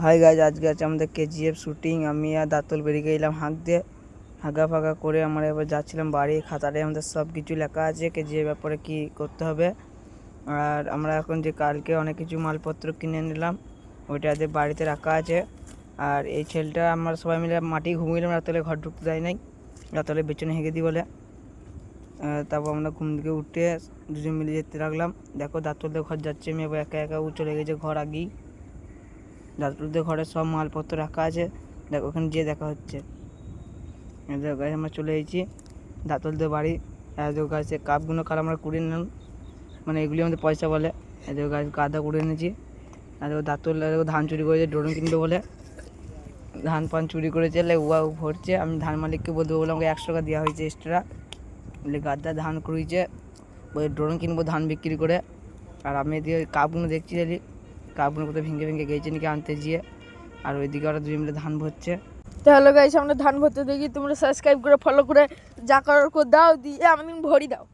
Hi guys, আজকে আছে আমাদের কেজিএফ শুটিং। আমি আর দাঁতল বেরিয়ে গেলাম হাঁক দিয়ে, হাগা ফাগা করে আমরা এবার যাচ্ছিলাম বাড়ি। খাতাটায় আমাদের সব কিছু লেখা আছে কেজিএফ ব্যাপারে কী করতে হবে। আর আমরা এখন যে কালকে অনেক কিছু মালপত্র কিনে নিলাম, ওইটা বাড়িতে রাখা আছে। আর এই ছেলেটা আমরা সবাই মিলে মাটি ঘুমিয়েলাম, রাতলে ঘর ঢুকতে দেয় নাই, রাতলে পেছনে হেঁকে দিই বলে। তারপর আমরা ঘুম থেকে উঠে দুজন মিলে যেতে লাগলাম। দেখো দাঁতলদের ঘর যাচ্ছে, আমি এবার একা একা চলে গেছে ঘর আগেই। দাঁতলদের ঘরে সব মালপত্র রাখা আছে, দেখো ওখানে যেয়ে দেখা হচ্ছে। দেখো আমরা চলে এসেছি দাঁতলদের বাড়ি। দেখো গাছ কাপগুলো কাল আমরা কুড়িয়ে নিলাম, মানে এগুলি আমাদের পয়সা বলে। দেখো গাছ গাদা কুড়িয়ে এনেছি। আর দেখো দাঁতল দেখো ধান চুরি করেছে, ড্রোন কিনবে বলে ধান পান চুরি করেছে, উয়া ভরছে। আমি ধান মালিককে বলতে বলে আমাকে 100 টাকা দেওয়া হয়েছে এক্সট্রা, বলে গাদা ধান কুড়িয়েছে, বলে ড্রোন কিনবো ধান বিক্রি করে। আর আমি এদিকে কাপগুলো দেখছি, কাপগুলো কোথাও ভেঙে ভেঙে গেছে নাকি আনতে গিয়ে। আর ওইদিকে ওরা দুজন মিলে ধান ভরছে। তো হ্যালো গাইস, আমরা ধান ভরতে দেখি, তোমরা সাবস্ক্রাইব করে ফলো করে যা করার দাও দিয়ে আমাদের ভরি দাও।